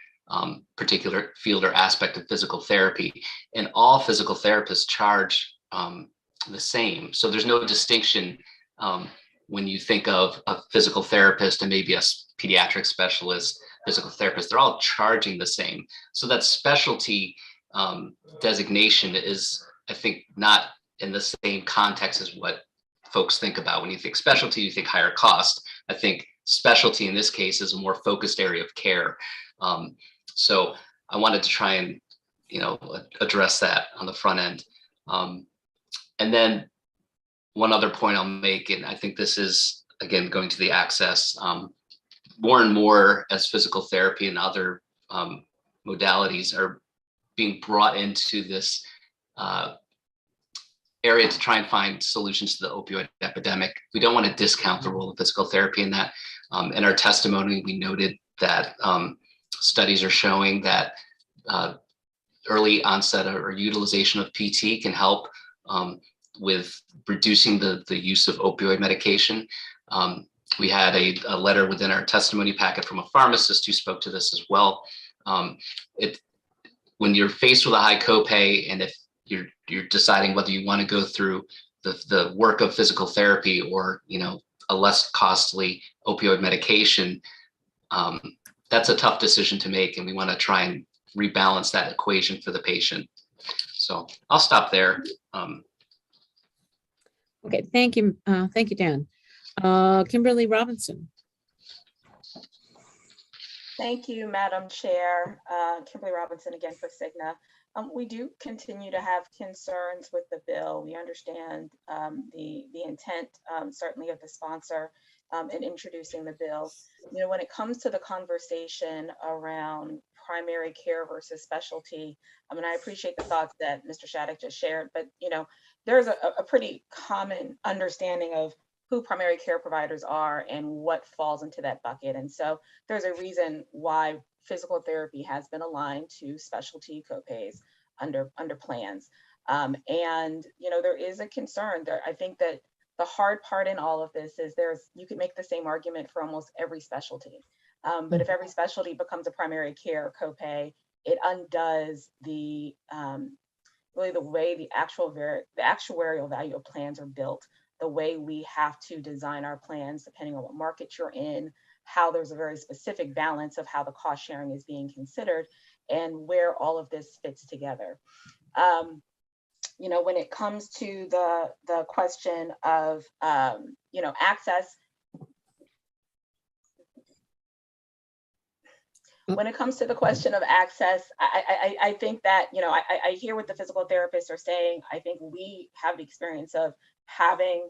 particular field or aspect of physical therapy. And all physical therapists charge the same. So there's no distinction when you think of a physical therapist and maybe a pediatric specialist, physical therapist, they're all charging the same. So that specialty designation is, I think, not in the same context as what folks think about. When you think specialty, you think higher cost. I think specialty in this case is a more focused area of care. So I wanted to try and, address that on the front end. And then one other point I'll make, and I think this is, again, going to the access, more and more as physical therapy and other modalities are being brought into this area to try and find solutions to the opioid epidemic. We don't want to discount the role of physical therapy in that. In our testimony, we noted that studies are showing that early onset or utilization of PT can help with reducing the use of opioid medication. We had a letter within our testimony packet from a pharmacist who spoke to this as well. When you're faced with a high copay, and if you're deciding whether you want to go through the work of physical therapy or a less costly opioid medication, that's a tough decision to make, and we want to try and rebalance that equation for the patient. So I'll stop there. Okay, thank you. Thank you, Dan. Kimberly Robinson. Thank you, Madam Chair. Kimberly Robinson again for Cigna. We do continue to have concerns with the bill. We understand the intent, certainly of the sponsor in introducing the bill. When it comes to the conversation around primary care versus specialty, I appreciate the thoughts that Mr. Shattuck just shared, but there's a pretty common understanding of who primary care providers are and what falls into that bucket. And so there's a reason why physical therapy has been aligned to specialty copays under plans. And there is a concern there. I think that the hard part in all of this is you can make the same argument for almost every specialty. But if every specialty becomes a primary care copay, it undoes really the way the actuarial value of plans are built, the way we have to design our plans, depending on what market you're in, how there's a very specific balance of how the cost sharing is being considered, and where all of this fits together. When it comes to the question of access, when it comes to the question of access, I think that I hear what the physical therapists are saying. I think we have the experience of having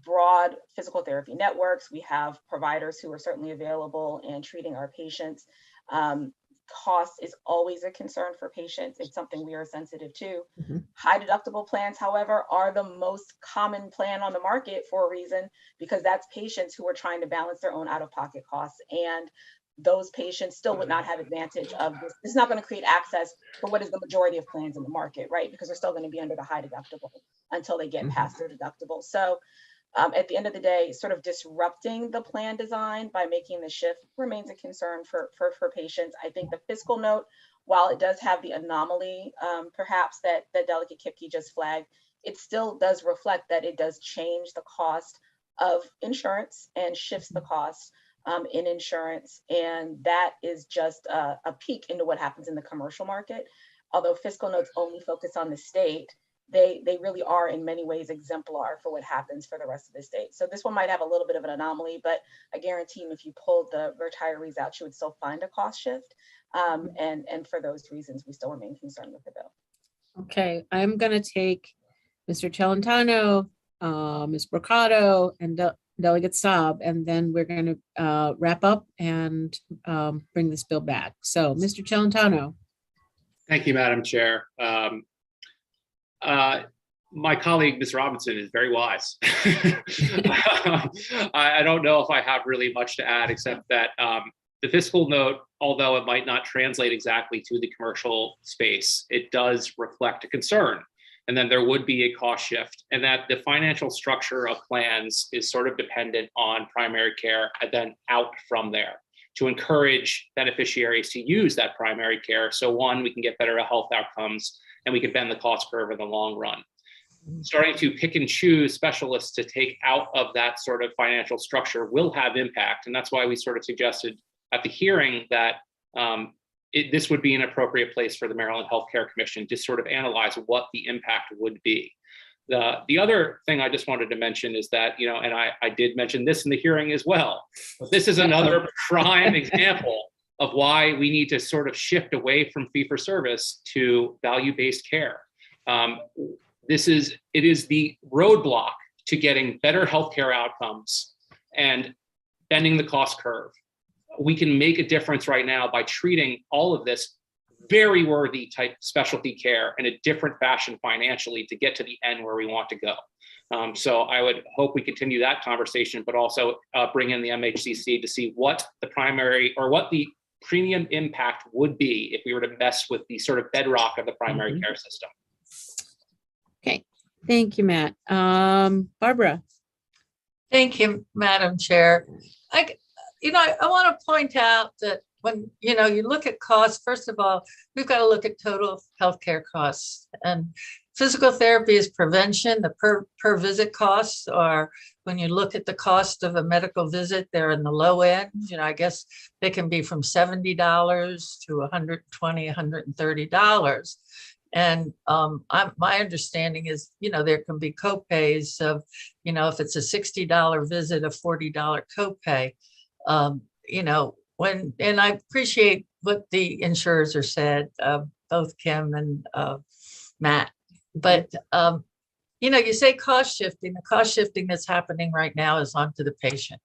broad physical therapy networks. We have providers who are certainly available and treating our patients. Cost is always a concern for patients. It's something we are sensitive to. Mm-hmm. High deductible plans, however, are the most common plan on the market for a reason, because that's patients who are trying to balance their own out-of-pocket costs. And those patients still would not have advantage of this. It's not going to create access for what is the majority of plans in the market, right? Because they're still going to be under the high deductible until they get past their deductible. So at the end of the day, sort of disrupting the plan design by making the shift remains a concern for patients. I think the fiscal note, while it does have the anomaly, perhaps that Delegate Kipke just flagged, it still does reflect that it does change the cost of insurance and shifts the cost in insurance. And that is just a peek into what happens in the commercial market. Although fiscal notes only focus on the state, they really are in many ways exemplar for what happens for the rest of the state. So this one might have a little bit of an anomaly, but I guarantee you, if you pulled the retirees out, you would still find a cost shift. And for those reasons, we still remain concerned with the bill. Okay, I'm going to take Mr. Celentano, Ms. Brocato, and Delegate Saab, and then we're going to wrap up and bring this bill back. So, Mr. Celentano. Thank you, Madam Chair. My colleague, Ms. Robinson, is very wise. I don't know if I have really much to add, except that the fiscal note, although it might not translate exactly to the commercial space, it does reflect a concern. And then there would be a cost shift, and that the financial structure of plans is sort of dependent on primary care and then out from there to encourage beneficiaries to use that primary care. So one, we can get better health outcomes, and we can bend the cost curve in the long run. Starting to pick and choose specialists to take out of that sort of financial structure will have impact. And that's why we sort of suggested at the hearing that this would be an appropriate place for the Maryland Healthcare Commission to sort of analyze what the impact would be. The other thing I just wanted to mention is that, and I did mention this in the hearing as well, but this is another prime example of why we need to sort of shift away from fee-for-service to value-based care. It is the roadblock to getting better healthcare outcomes and bending the cost curve. We can make a difference right now by treating all of this very worthy type specialty care in a different fashion financially to get to the end where we want to go. So I would hope we continue that conversation, but also bring in the MHCC to see what the primary or what the premium impact would be if we were to mess with the sort of bedrock of the primary care system. Okay, thank you, Matt. Barbara. Thank you, Madam Chair. I want to point out that when, you look at costs, first of all, we've got to look at total healthcare costs, and physical therapy is prevention. The per visit costs are, when you look at the cost of a medical visit, they're in the low end. I guess they can be from $70 to $120, $130. And my understanding is, there can be copays of, if it's a $60 visit, a $40 copay. And I appreciate what the insurers are said, both Kim and Matt. But you say cost shifting. The cost shifting that's happening right now is onto the patient,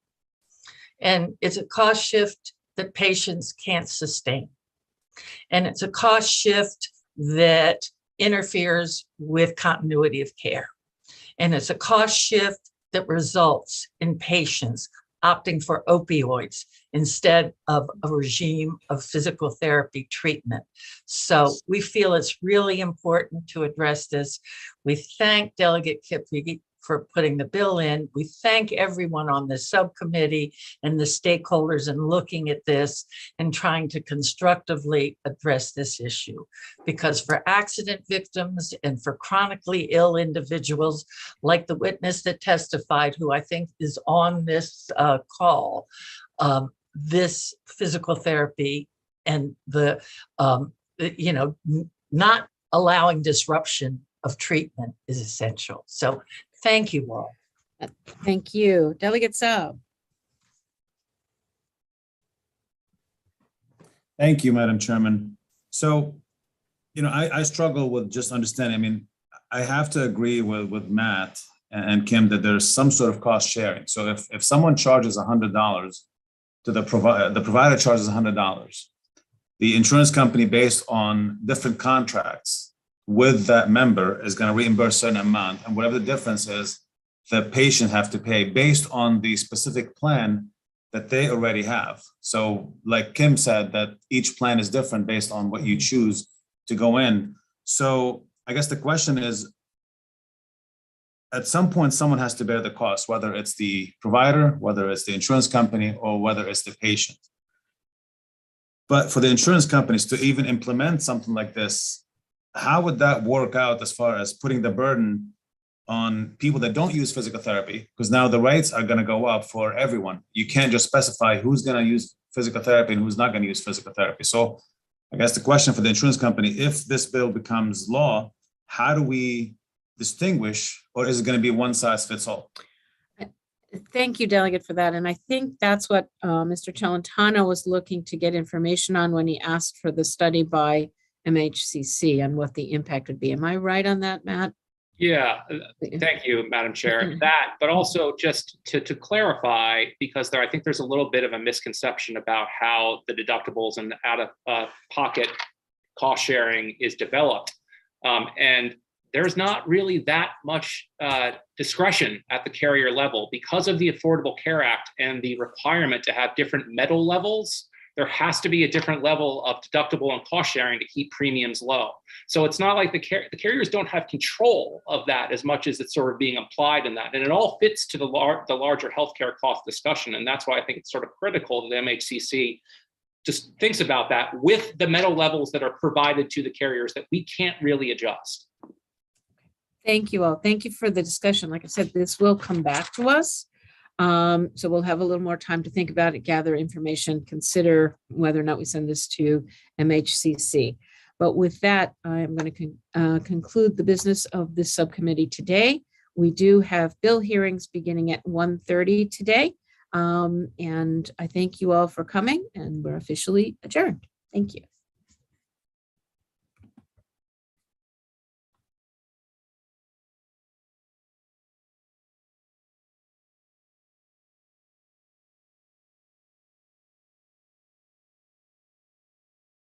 and it's a cost shift that patients can't sustain, and it's a cost shift that interferes with continuity of care. And it's a cost shift that results in patients opting for opioids instead of a regime of physical therapy treatment. So we feel it's really important to address this. We thank Delegate Kippy for putting the bill in. We thank everyone on the subcommittee and the stakeholders in looking at this and trying to constructively address this issue. Because for accident victims and for chronically ill individuals, like the witness that testified, who I think is on this call, this physical therapy and the, not allowing disruption of treatment is essential. So thank you all. Thank you. Delegate Saab. Thank you, Madam Chairman. So, I struggle with just understanding. I mean, I have to agree with Matt and Kim that there's some sort of cost sharing. So if someone charges $100 to the provider charges $100, the insurance company, based on different contracts with that member, is going to reimburse a certain amount, and whatever the difference is, the patient have to pay based on the specific plan that they already have. So like Kim said, that each plan is different based on what you choose to go in. So I guess the question is, at some point, someone has to bear the cost, whether it's the provider, whether it's the insurance company, or whether it's the patient. But for the insurance companies to even implement something like this, how would that work out as far as putting the burden on people that don't use physical therapy? Because now the rates are going to go up for everyone. You can't just specify who's going to use physical therapy and who's not going to use physical therapy. So I guess the question for the insurance company, if this bill becomes law, how do we distinguish, or is it going to be one size fits all? Thank you, Delegate, for that. And I think that's what Mr. Celentano was looking to get information on when he asked for the study by MHCC and what the impact would be. Am I right on that, Matt? Yeah, thank you, Madam Chair. That, but also just to clarify, because I think there's a little bit of a misconception about how the deductibles and out-of-pocket cost sharing is developed. And there's not really that much discretion at the carrier level because of the Affordable Care Act and the requirement to have different metal levels. There has to be a different level of deductible and cost sharing to keep premiums low. So it's not like the carriers don't have control of that as much as it's sort of being applied in that. And it all fits to the larger healthcare cost discussion. And that's why I think it's sort of critical that the MHCC just thinks about that with the metal levels that are provided to the carriers that we can't really adjust. Thank you all. Thank you for the discussion. Like I said, this will come back to us. So we'll have a little more time to think about it, gather information, consider whether or not we send this to MHCC. But with that, I'm going to conclude the business of this subcommittee today. We do have bill hearings beginning at 1:30 today. And I thank you all for coming, and we're officially adjourned. Thank you.